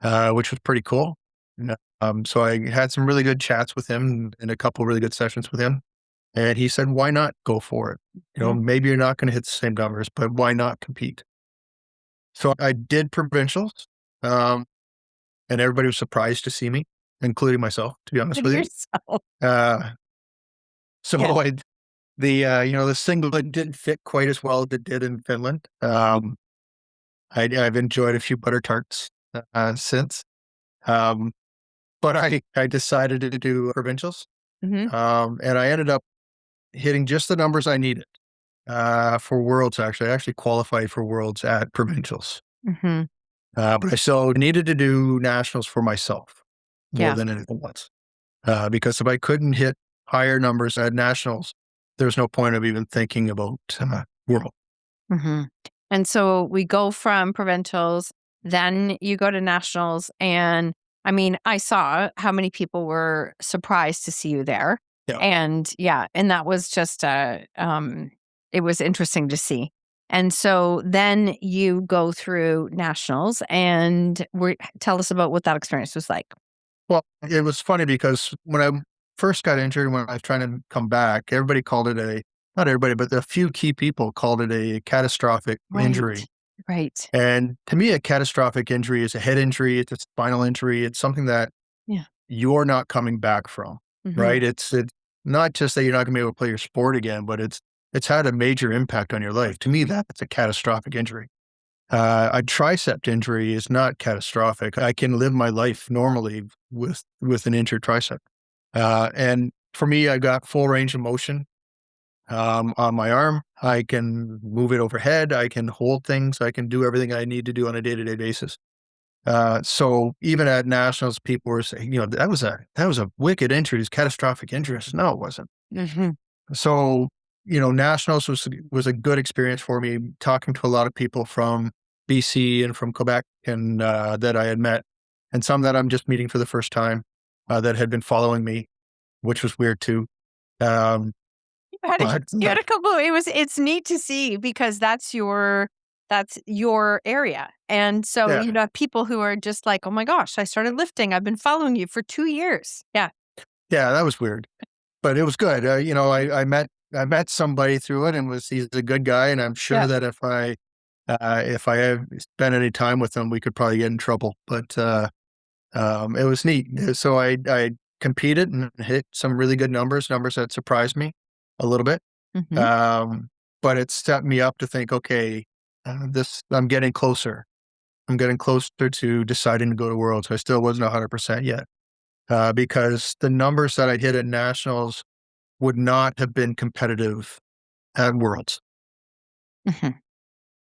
which was pretty cool. So I had some really good chats with him and a couple really good sessions with him. And he said, why not go for it? Maybe you're not going to hit the same numbers, but why not compete? So I did provincials, um, and everybody was surprised to see me, including myself, to be honest Good with you. yourself. Uh, so Yeah. the singlet didn't fit quite as well as it did in Finland. I've enjoyed a few butter tarts since, um, but I decided to do provincials, Hmm. and I ended up hitting just the numbers I needed for Worlds. Actually, I actually qualified for Worlds at provincials, Hmm. but I still needed to do nationals for myself more Yeah. than anything else. Because if I couldn't hit higher numbers at nationals, there's no point of even thinking about World. Hmm. And so we go from provincials, then you go to nationals. And I mean, I saw how many people were surprised to see you there. Yeah. And yeah, and that was just it was interesting to see. And so then you go through nationals and tell us about what that experience was like. Well, it was funny because first got injured, when I was trying to come back, everybody called it not everybody, but a few key people called it a catastrophic injury. Right. Right. And to me, a catastrophic injury is a head injury, it's a spinal injury, it's something that Yeah. you're not coming back from, Mhm. right? It's not just that you're not gonna be able to play your sport again, but it's had a major impact on your life. To me, that's a catastrophic injury. A tricep injury is not catastrophic. I can live my life normally with an injured tricep. And for me, I got full range of motion on my arm. I can move it overhead. I can hold things. I can do everything I need to do on a day-to-day basis. So even at nationals, people were saying, that was a wicked injury, it's catastrophic injury. I said, no, it wasn't. Mhm. So, nationals was a good experience for me, talking to a lot of people from BC and from Quebec, and that I had met, and some that I'm just meeting for the first time, that had been following me, which was weird too. Um, You had a but you had but a couple it's neat to see because that's your area. And so, yeah, people who are just like, "Oh my gosh, I started lifting. I've been following you for 2 years." Yeah. yeah, that was weird, but it was good. I met somebody through it, and he's a good guy, and I'm sure Yeah. that if I have spent any time with him, we could probably get in trouble. But it was neat. So I competed and hit some really good numbers that surprised me a little bit. Mhm. Um, but it set me up to think, okay, this I'm getting closer. I'm getting closer to deciding to go to Worlds. I still wasn't 100% yet, because the numbers that I hit at nationals would not have been competitive at Worlds. Mhm.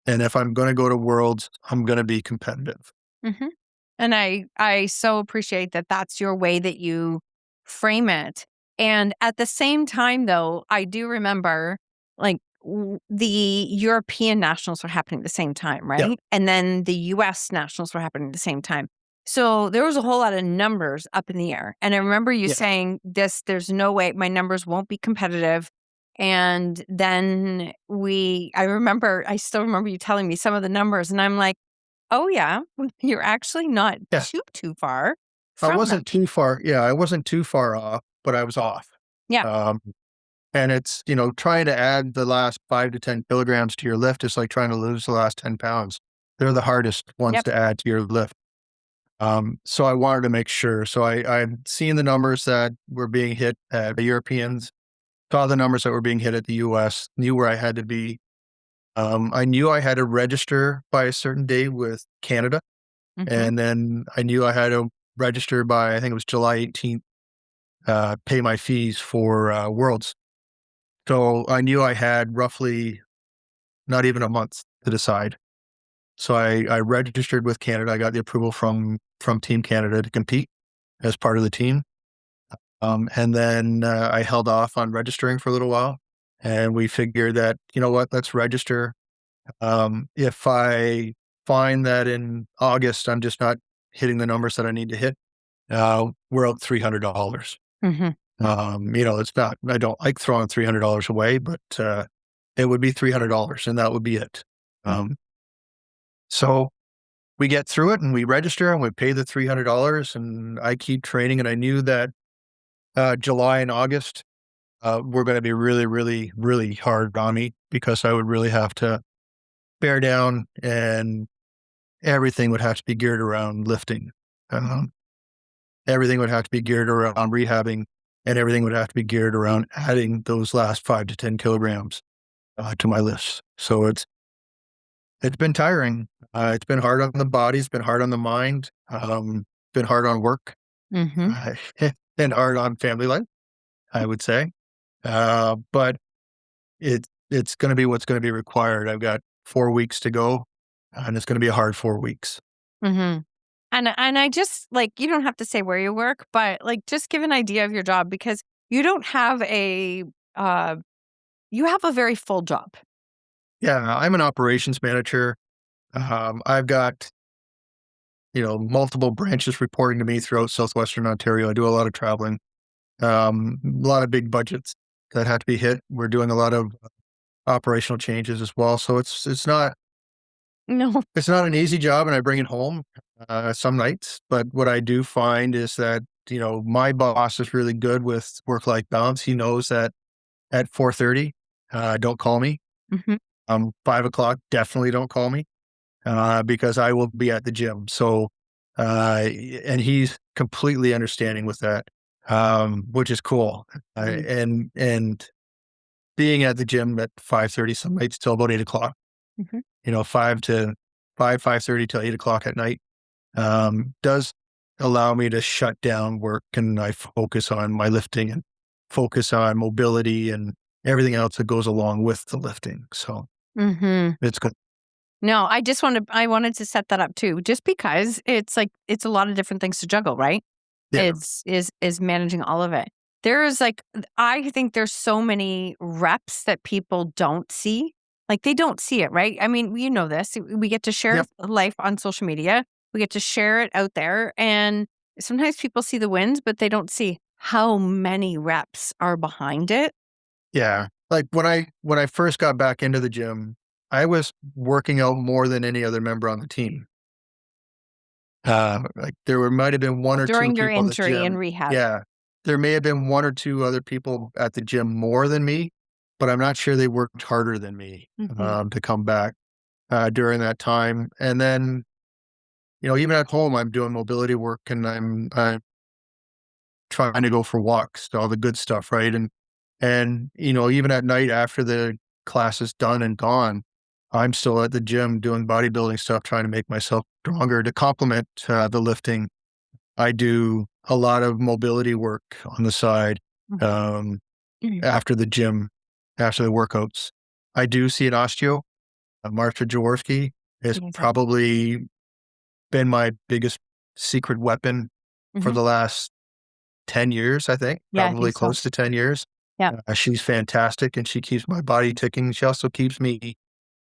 And if I'm going to go to Worlds, I'm going to be competitive. Mhm. And I so appreciate that that's your way that you frame it. And at the same time, though, I do remember like the European nationals were happening at the same time, Yeah, right? And then the US nationals were happening at the same time. So there was a whole lot of numbers up in the air. And I remember you yeah, saying there's no way my numbers won't be competitive. And then I still remember you telling me some of the numbers and I'm like, oh, yeah. You're actually not yeah. too far I from them. wasn't too far. Yeah, I wasn't too far off, but I was off. Yeah. Um, and it's, trying to add the last 5 to 10 kilograms to your lift is like trying to lose the last 10 pounds. They're the hardest ones Yep. to add to your lift. So I wanted to make sure. So I've seen the numbers that were being hit at the Europeans, saw the numbers that were being hit at the US, knew where I had to be. I knew I had to register by a certain date with Canada. Mhm. And then I knew I had to register by, I think it was July 18th, pay my fees for Worlds. So I knew I had roughly not even a month to decide. So I registered with Canada. I got the approval from Team Canada to compete as part of the team. And then I held off on registering for a little while. And we figured that, you know what, let's register. If I find that in August I'm just not hitting the numbers that I need to hit, we're out $300. Mhm. It's not, I don't like throwing $300 away, but it would be $300 and that would be it. Um, so we get through it and we register and we pay the $300 and I keep training. And I knew that July and August were going to be really, really, really hard on me because I would really have to bear down and everything would have to be geared around lifting. Um, Everything would have to be geared around rehabbing, and everything would have to be geared around adding those last 5 to 10 kilograms to my list. So it's been tiring. It's been hard on the body. It's been hard on the mind. Been hard on work, Mhm. uh, and hard on family life, I would say. But it's going to be what's going to be required. I've got 4 weeks to go, and it's going to be a hard 4 weeks. Mhm. And I just like, you don't have to say where you work, but, like, just give an idea of your job because you don't have uh you have a very full job. Yeah, I'm an operations manager. I've got multiple branches reporting to me throughout southwestern Ontario. I do a lot of traveling, a lot of big budgets that have to be hit. We're doing a lot of operational changes as well. So it's not No. it's not an easy job, and I bring it home some nights. But what I do find is that my boss is really good with work-life balance. He knows that at 4:30, don't call me. Mhm. 5 o'clock, definitely don't call me, because I will be at the gym. So, and he's completely understanding with that, which is cool. Mhm. And being at the gym at 5:30, some nights till about 8 o'clock, Mhm. 5:30 till 8 o'clock at night, does allow me to shut down work, and I focus on my lifting and focus on mobility and everything else that goes along with the lifting. So Mhm. it's good. No, I wanted to set that up too, just because it's like it's a lot of different things to juggle, right? Yeah. Is managing all of it. There's like I think there's so many reps that people don't see. Like they don't see it, right? I mean, you know this. We get to share Yep. life on social media. We get to share it out there, and sometimes people see the wins, but they don't see how many reps are behind it. Yeah. Like when I first got back into the gym, I was working out more than any other member on the team. Like might have been one or two During your people at the injury and gym. rehab. Yeah. There may have been one or two other people at the gym more than me, but I'm not sure they worked harder than me, Mhm. to come back, during that time. And then, even at home, I'm doing mobility work, and I'm trying to go for walks, all the good stuff, right? And even at night after the class is done and gone, I'm still at the gym doing bodybuilding stuff, trying to make myself stronger to complement, the lifting. I do a lot of mobility work on the side, um, Mhm. after the gym, after the workouts. I do see an osteo. Marsha has Amazing. probably been my biggest secret weapon for Mhm. the last 10 years, I think, Yeah, I probably think so. close to 10 years. Yeah. She's fantastic, and she keeps my body ticking. She also keeps me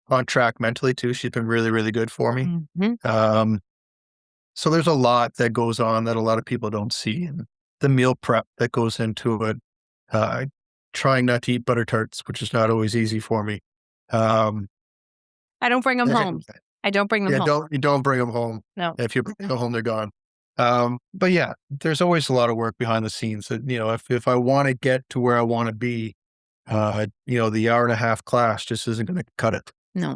on track mentally too. She's been really, really good for me. Mhm. Um, so there's a lot that goes on that a lot of people don't see, and the meal prep that goes into it. Uh, Trying not to eat butter tarts, which is not always easy for me. Um, I don't bring them home. I don't bring them Yeah, home. don't bring them home. No. If you bring them home, they're gone. But yeah, there's always a lot of work behind the scenes that, if I wanna get to where I wanna be, the hour and a half class just isn't gonna cut it. No.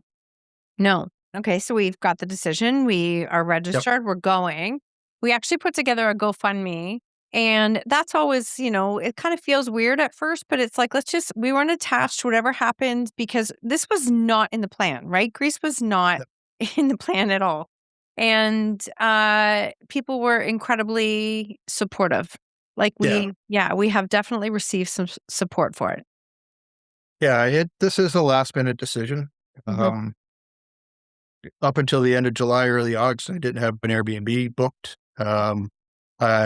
No. Okay, so we've got the decision. We are Yep, registered. We're going. We actually put together a GoFundMe. And that's always, it kind of feels weird at first, but it's like, we weren't attached to whatever happens because this was not in the plan, right? Greece was not yep, in the plan at all. And people were incredibly supportive. Like yeah, yeah, we have definitely received some support for it. yeah, this is a last-minute decision. Mhm. Um, Up until the end of July, early August, I didn't have an Airbnb booked.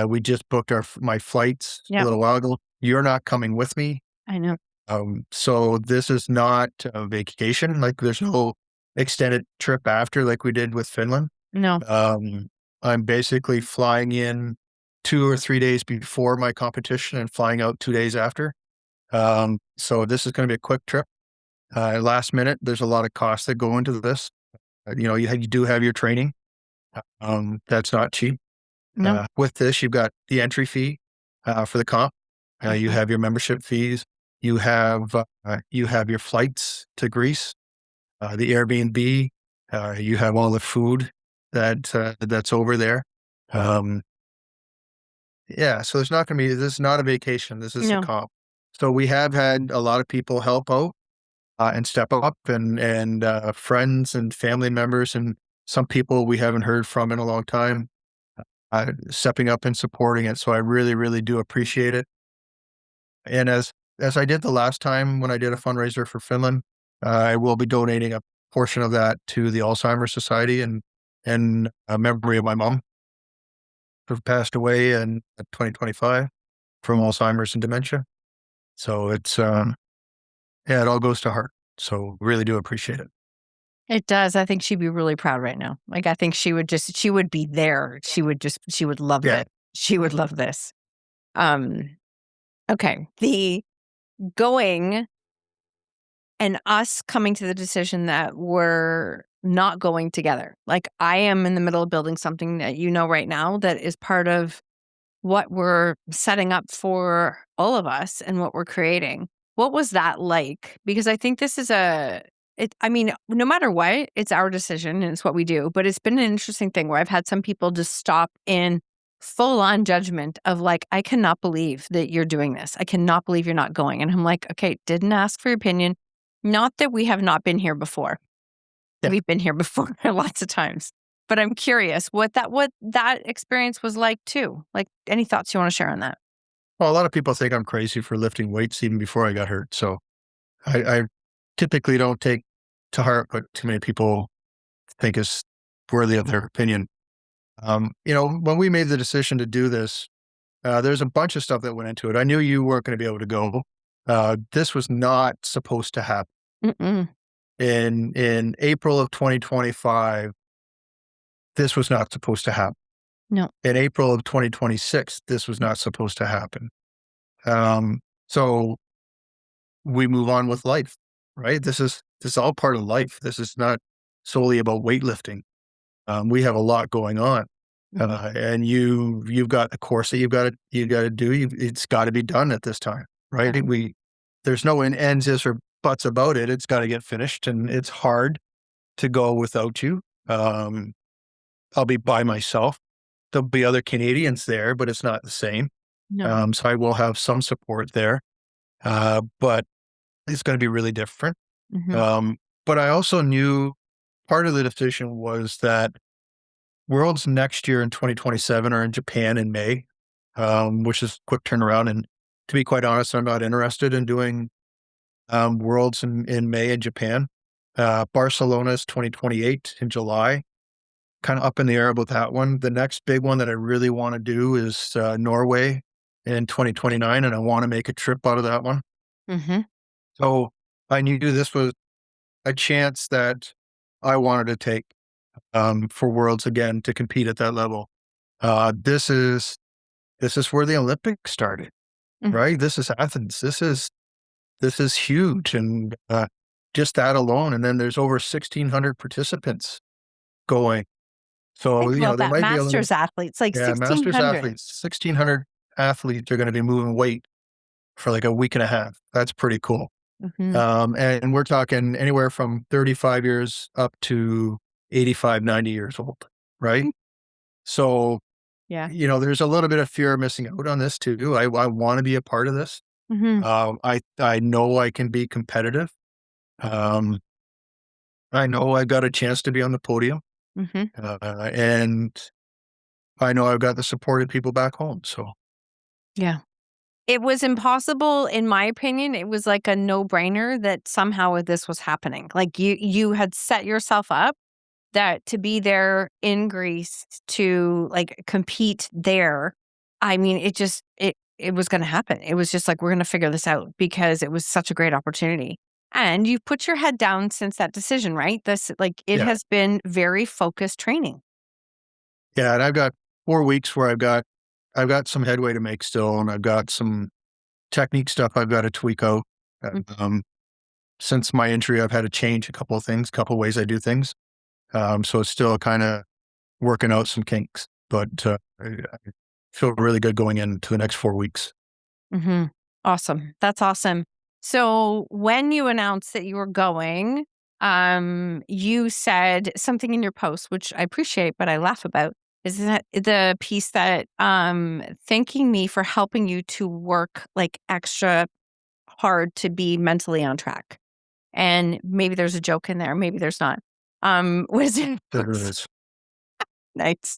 We just booked my flights a Yeah, little while ago. You're not coming with me. I know. So this is not a vacation. Like there's no extended trip after like we did with Finland. No, Um, I'm basically flying in 2 or 3 days before my competition and flying out 2 days after. So this is going to be a quick trip. Last minute, there's a lot of costs that go into this. You do have your training. That's not cheap. no. With this, you've got the entry fee, for the comp. You Mhm. have your membership fees. You have your flights to Greece, the Airbnb. You have all the food that's over there. Um, yeah, so there's not going to be. This is not a vacation. This is a No. comp. So we have had a lot of people help out, and step up, and friends and family members, and some people we haven't heard from in a long time, stepping up and supporting it. So I really, really do appreciate it. And as I did the last time when I did a fundraiser for Finland, I will be donating a portion of that to the Alzheimer's Society and a memory of my mom who passed away in 2025 from Alzheimer's and dementia. So yeah, it all goes to heart. So really do appreciate it. It does. I think she'd be really proud right now. Like, I think she would be there. She would love Yeah, this. She would love this. Um, okay. The going and us coming to the decision that we're not going together. Like, I am in the middle of building something that right now that is part of what we're setting up for all of us and what we're creating. What was that like? Because I think this is I mean, no matter what, it's our decision and it's what we do. But it's been an interesting thing where I've had some people just stop in full on judgment of like, I cannot believe that you're doing this. I cannot believe you're not going. And I'm like, okay, didn't ask for your opinion. Not that we have not been here before. Yeah. We've been here before lots of times. But I'm curious what that experience was like too. Like, any thoughts you want to share on that? Well, a lot of people think I'm crazy for lifting weights even before I got hurt. So I typically don't take to heart what too many people think is worthy of their opinion. When we made the decision to do this, there's a bunch of stuff that went into it. I knew you weren't going to be able to go. This was not supposed to happen. Mm-mm. In April of 2025, this was not supposed to happen. No. In April of 2026, this was not supposed to happen. So we move on with life, right? This is all part of life. This is not solely about weightlifting. We have a lot going on, and you've got a course that you got to do. It's got to be done at this time, right? There's no ends, ifs, or buts about it. It's got to get finished, and it's hard to go without you. I'll be by myself. There'll be other Canadians there, but it's not the same. No. So I will have some support there, but it's going to be really different. Mm-hmm. But I also knew part of the decision was that Worlds next year in 2027 are in Japan in May, which is a quick turnaround. And to be quite honest, I'm not interested in doing Worlds in May in Japan. Barcelona is 2028 in July. Kind of up in the air about that one. The next big one that I really want to do is Norway in 2029, and I want to make a trip out of that one. Mm-hmm. So I knew this was a chance that I wanted to take for Worlds again to compete at that level. This is where the Olympics started, Mm. right? This is Athens. This is huge, and just that alone. And then there's over 1,600 participants going. So Think about there that. might be a little Masters athletes, like masters 1,600. athletes. 1,600 athletes are going to be moving weight for like a week and a half. That's pretty cool. Mm-hmm. And we're talking anywhere from 35 years up to 85, 90 years old, right? So, Yeah. there's a little bit of fear of missing out on this too. I want to be a part of this. Mm-hmm. I know I can be competitive. Um, I know I got a chance to be on the podium, Mm-hmm. and I know I've got the support of people back home. So, Yeah. It was impossible, in my opinion. It was like a no-brainer that somehow this was happening. Like you had set yourself up that to be there in Greece to like compete there. I mean, it was going to happen. It was just like, we're going to figure this out because it was such a great opportunity. And you've put your head down since that decision, right? It yeah, has been very focused training. yeah, and I've got 4 weeks where I've got some headway to make still, and I've got some technique stuff I've got to tweak out. Um, since my injury, I've had to change a couple of things, a couple of ways I do things. So it's still kind of working out some kinks, but I feel really good going into the next 4 weeks. Mm-hmm. Awesome. That's awesome. So when you announced that you were going, you said something in your post, which I appreciate, but I laugh about, is that the piece that thanking me for helping you to work like extra hard to be mentally on track. And maybe there's a joke in there, maybe there's not. Was it There it is. nice?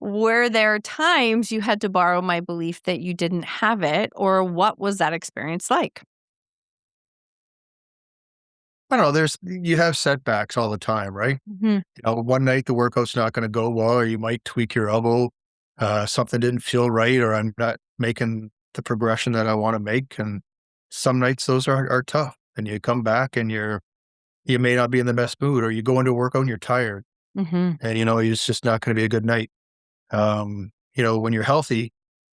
Were there times you had to borrow my belief that you didn't have it, or what was that experience like? I don't know. You have setbacks all the time, right? Mhm, One night the workout's not going to go well, or you might tweak your elbow. Something didn't feel right, or I'm not making the progression that I want to make. And some nights those are tough, and you come back and you may not be in the best mood, or you go into a workout and you're tired, mhm, and it's just not going to be a good night. When you're healthy,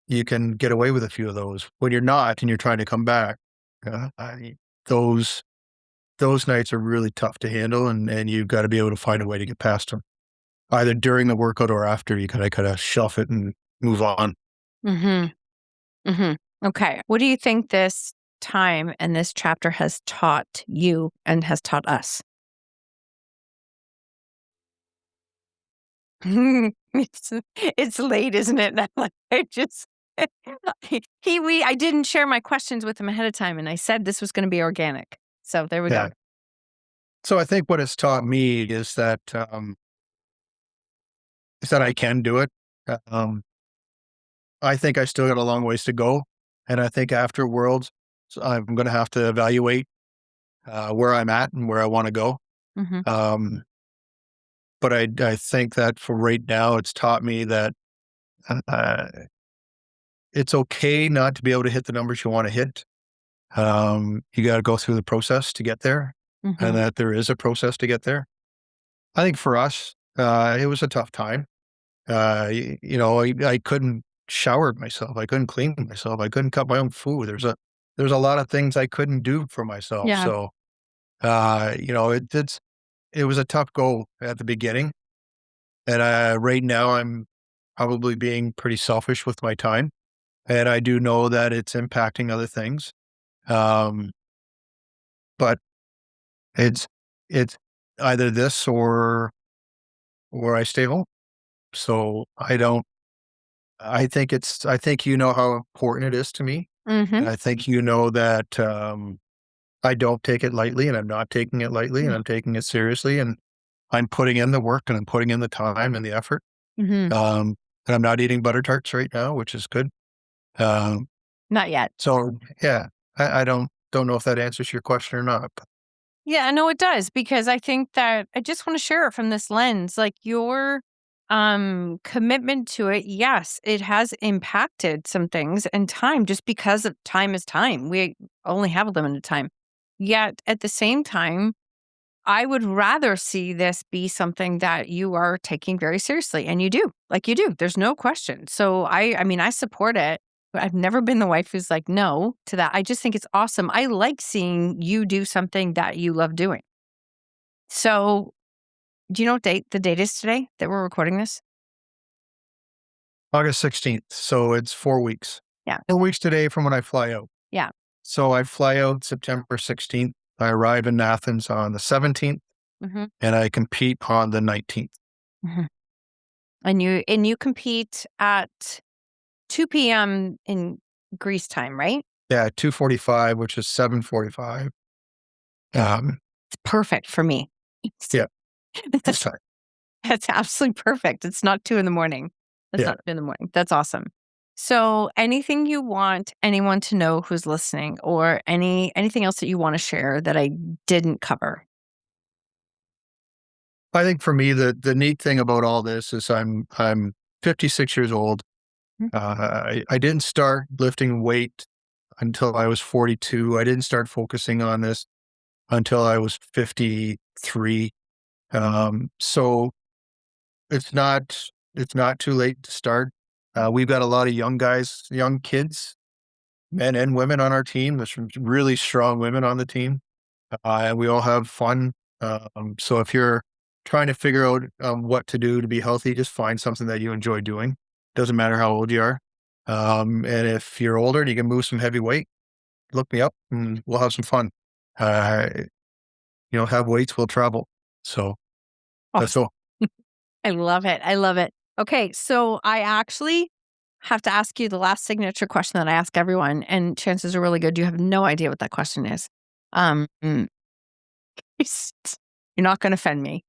you can get away with a few of those. When you're not and you're trying to come back, uh, I, those those nights are really tough to handle, and you've got to be able to find a way to get past them, either during the workout or after. You kind of shelf it and move on. Mhm. Mhm. Okay. What do you think this time and this chapter has taught you and has taught us? It's late, isn't it? Now? I just I didn't share my questions with him ahead of time, and I said this was gonna be organic. So there we go. Yeah. So I think what it's taught me is that I can do it. Um, I think I still got a long ways to go, and I think after Worlds, I'm going to have to evaluate where I'm at and where I want to go. Mhm. Um, but I think that for right now, it's taught me that uh, it's okay not to be able to hit the numbers you want to hit. You got to go through the process to get there, and Mhm. that there is a process to get there. I think for us, it was a tough time. I couldn't shower myself. I couldn't clean myself. I couldn't cut my own food. There's a lot of things I couldn't do for myself. Yeah. So, it was a tough go at the beginning. And right now, I'm probably being pretty selfish with my time, and I do know that it's impacting other things. Um, but it's it's either this or I stay home. So I don't. I think you know how important it is to me. Mhm. And I think you know that I don't take it lightly, and I'm not taking it lightly, and Yeah. I'm taking it seriously, and I'm putting in the work, and I'm putting in the time and the effort. Mhm. Um, and I'm not eating butter tarts right now, which is good. Um, Not yet. so yeah, I don't know if that answers your question or not. But Yeah, no, it does because I think that I just want to share it from this lens. Like your commitment to it, yes, it has impacted some things and time just because of time is time. We only have a limited time. Yet at the same time, I would rather see this be something that you are taking very seriously, and you do. Like, you do. There's no question. So I mean, I support it, but I've never been the wife who's like, "No" to that. I just think it's awesome. I like seeing you do something that you love doing. So, do you know what date the date is today that we're recording this? August 16th, so it's 4 weeks. Yeah. 4 weeks today from when I fly out. Yeah. So I fly out September 16th. I arrive in Athens on the 17th, Mhm. and I compete on the 19th. Mhm. And you compete at 2 p.m. in Greece time, right? Yeah, 2:45, which is 7:45. Um, It's perfect for me. yeah, this That's time. That's absolutely perfect. It's not 2 in the morning. It's Yeah. not 2 in the morning. That's awesome. So, anything you want anyone to know who's listening or anything else that you wanna share that I didn't cover? I think for me, the neat thing about all this is I'm 56 years old. Mm, I didn't start lifting weight until I was 42. I didn't start focusing on this until I was 53. So it's not it's not too late to start. We've got a lot of young guys, young kids, men and women on our team. There's some really strong women on the team, and we all have fun. So if you're trying to figure out what to do to be healthy, just find something that you enjoy doing. Doesn't matter how old you are. And if you're older and you can move some heavy weight, look me up and we'll have some fun. Uh, have weights, we'll travel. So that's awesome. all. I love it. I love it. Okay, so I actually have to ask you the last signature question that I ask everyone, and chances are really good you have no idea what that question is. Mm, you're not gonna offend me.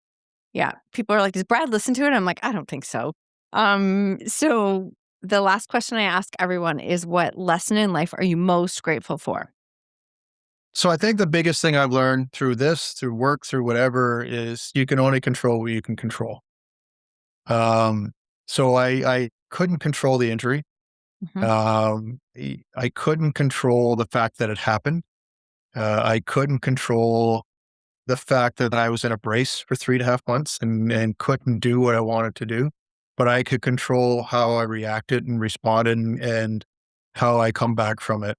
Yeah. People are like, "Does Brad listen to it?" I'm like, "I don't think so." So the last question I ask everyone is what lesson in life are you most grateful for? So I think the biggest thing I've learned through this, through work, through whatever, is you can only control what you can control. Um, so I couldn't control the injury. Mhm. I couldn't control the fact that it happened. I couldn't control the fact that I was in a brace for 3.5 months and couldn't do what I wanted to do, but I could control how I reacted and responded and how I come back from it.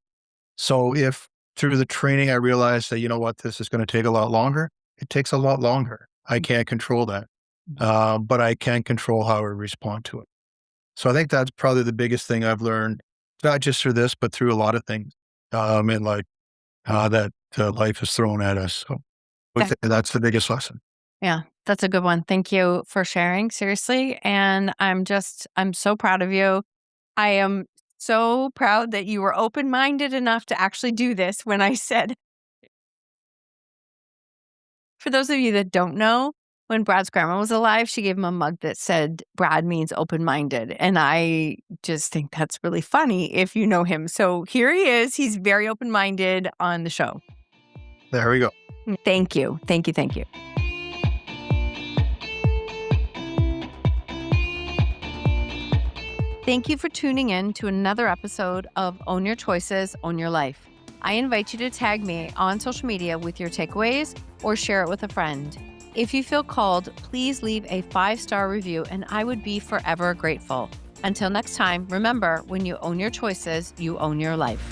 So if through the training I realized that, you know what, this is going to take a lot longer, it takes a lot longer. I can't control that, but I can control how I respond to it. So I think that's probably the biggest thing I've learned, not just through this, but through a lot of things, and like that life is thrown at us. So Yeah. that's the biggest lesson. Yeah, that's a good one. Thank you for sharing, seriously. And I'm so proud of you. I am so proud that you were open minded enough to actually do this when I said, for those of you that don't know, when Brad's grandma was alive, she gave him a mug that said, Brad means open minded. And I just think that's really funny if you know him. So here he is. He's very open minded on the show. There we go. Thank you. Thank you. Thank you. Thank you for tuning in to another episode of Own Your Choices, Own Your Life. I invite you to tag me on social media with your takeaways or share it with a friend. If you feel called, please leave a 5-star review and I would be forever grateful. Until next time, remember, when you own your choices, you own your life.